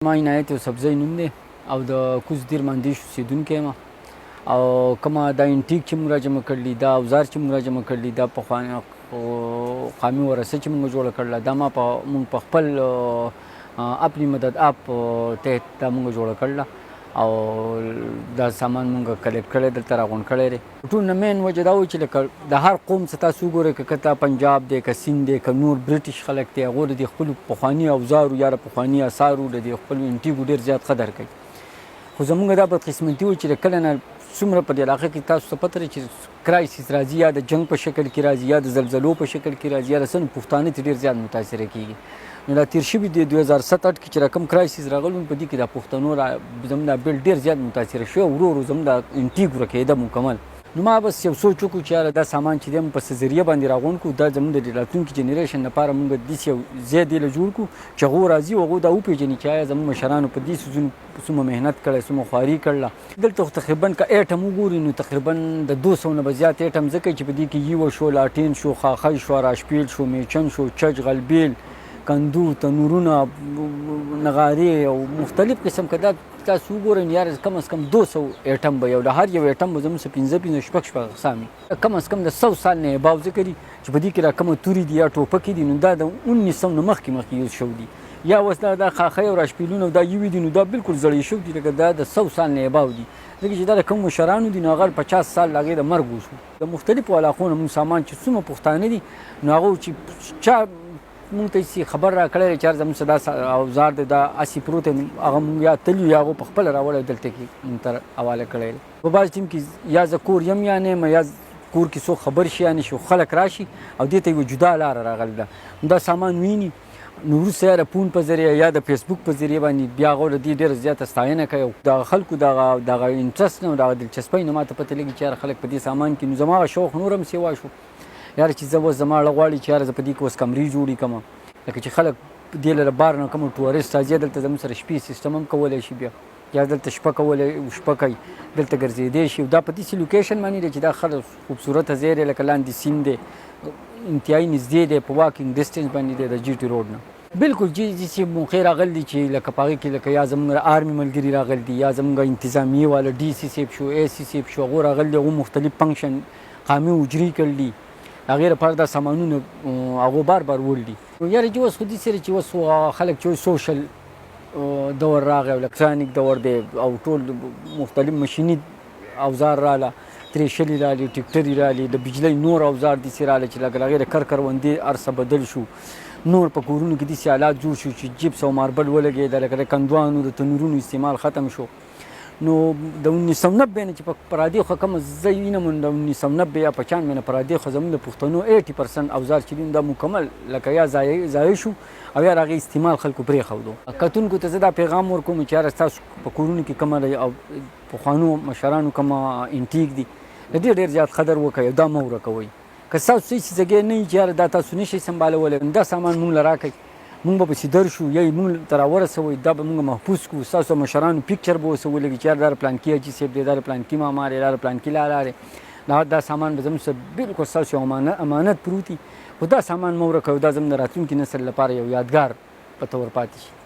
ما عنایت یوسفزی نوم دی او د کوز دیر مندیش اوسېدونکی یم او کومه دا انټیک چې موږ راجمع کړلي دا اوزار چې موږ راجمع کړلي دا پخواني قامي ورثه چې موږ جوړه کړله دا موږ په خپل اپنی مدد آپ تحت دا موږ جوړه کړله او دا سامان موږ کلیکټ کړی دلته راغونډ کړی دی ټول نه مین وجه دا و چې لکه د هر قوم څه تاسو وګورئ که ته پنجاب دی که سیند دی که نور برټش خلک دی هغوی د خپلو پخواني اوزارو یا د پخواني اثارو د خپلو انټیګو ډېر زیات قدر کوي خو زموږ دا بدقسمتي و چې د کله نه څومره په دې علاقه کې تاسو ته پته چې کرایسیس راځي یا د جنګ په شکل کې راځي یا د زلزلو په شکل کې راځي یا د سن پښتانه ته ډېر زیات متاثره کیږي نو دا تیر شوي دی 2007 کې چې رقم کرایسیس راغلو په دې کې د پښتنو زموږ دا بیل ډېر زیات متاثره شو ورو ورو زموږ دا انټیګ ورکېده مکمل نو ما بس یو سوچ وکړو چې یاره دا سامان چې دی په څه ذریعه باندې راغونډ کړو دا زموږ د راتلونکي جنریشن لپاره موږ داسې یو ځای دی له جوړ کړو چې هغو راځي او هغو دا وپېژني چې آیا زموږ مشرانو په دې څیزونو څومره محنت کړی څومره خواري کړله دلته خو تقریبا که ایټم وګوري نو تقریبا د 200 نه به زیات ایټم ځکه چې په دې کې یوه شو لاټین شو خاخی شو راشپیل شو میچن شو چج غلبیل کندو تنورونه نغارې او مختلف قسم که دا تاسو وګورئ نو یاره کم از کم 200 ایټم به یو د هر یو ایټم به زموږ څه 15 شپږ اقسام وي کم از کم د 100 سال نه اباو ذکر دي چې په دې کې را کومه تورې دي یا ټوپکې دي نو دا د 1900 نه مخکې یوز شوي دي یا اوس دا خاخۍ او راشپیلونه دا یوې دي نو دا بالکل زړې شوي دي لکه دا د 100 سال نه اباو دي ځکه چې دا د کوم مشرانو دي نو هغه 50 سال د هغې د مرګ وشو د مختلفو علاقو نه موږ سامان چې څومره پښتانه دي نو هغه چې چا مونږ ته هېڅ خبر راکړی دی چې هر زموږ څه دا اوزار دی دا هسې پروت دی هغه مونږ یا تلي یا هغو پخپله راوړی دلته کې مونږ ته حواله کړی دی په بعض ټیم کې یا زه کور یم یا نه یم یا کور کې څوک خبر شي یا نه شي خلک راشي او دې ته یوه جدا لاره راغلې ده دا سامان ویني نو وروسته یا د فون په ذریعه یا د فیسبوک په ذریعه باندې بیا هغو د دې ډېره زیاته ستاینه کوي او دغه خلکو دغه انټرسټ نه او دغه دلچسپۍ نه ماته پته لګي چې یاره خلک په دې سامان کې نو زما هغه شوق نور هم سیوا شو یاره چې زه اوس زما اړه غواړي چې یاره زه په دې کې اوس کمرې جوړې کړم لکه چې خلک دې له بار نه کوم ټورست راځي دلته زموږ سره شپې سیسټم هم کولی شي بیا یا دلته شپه کوي دلته ګرځېدی شي دا په داسې لوکیشن باندې دی چې دا خلک خوبصورته ځای دی لکه لاندې سیند دی انتهایي نږدې دی په واکینګ ډسټنس باندې دی د جي ټي روډ نه بالکل داسې موقع راغلی دي چې لکه په هغې کې لکه یا زموږ آرمي ملګري راغلي دي یا زموږ انتظامیې والا ډي سي صاحب شو اے سي صاحب شو هغو راغلي دي هغو مختلف فنکشن قامي اجري کړل دي هغې لپاره دا سامانونه هغو بار وړل دي یاره چې اوس خو دې سره چې اوس خلک چې سوشل دور راغی او الکترانیک دور دی او ټول مختلف مشیني اوزار راله تریشلي رالي ټکټري رالي د بجلۍ نور اوزار داسې راله چې لکه هغې د کروندې هر څه بدل شو نور په کورونو کې داسې حالات جوړ شو چې جپس او ماربل ولګېده لکه د کندوانو د تنورونو استعمال ختم شو نو د 1990 نه چې په پرادې خو کومه زه وینم د 1990 یا 95 نه پرادې خو زموږ د پښتنو 80% اوزار چې دي دا مکمل لکه یا ضایع شو او یا هغې استعمال خلکو پرېښودو کتونکو ته زه دا پیغام ورکوم چې یاره ستاسو په کورونو کې کومه پخوانو مشرانو کومه انټیک دي د دې ډېر زیات قدر وکړئ او دا مه ورکوئ که ستاسو څه څیزګۍ نه وي چې یاره دا تاسو نشئ سمبالولی دا سامان مونږ له راکئ مونږ به پسې در شو یا یې مونږ ته راورسوئ دا به مونږ محفوظ کړو ستاسو مشرانو پیکچر به ورسه ولګي چې یاره دا د پلانکي حاجي صاحب دی دا د پلانکي ماما دی دا د پلانکي لالا دی دا سامان به زموږ سره بالکل ستاسو یو امانت پروت وي خو دا سامان مه ورکوئ دا زموږ د راتلونکي نسل لپاره یو یادګار په طور پاتې شي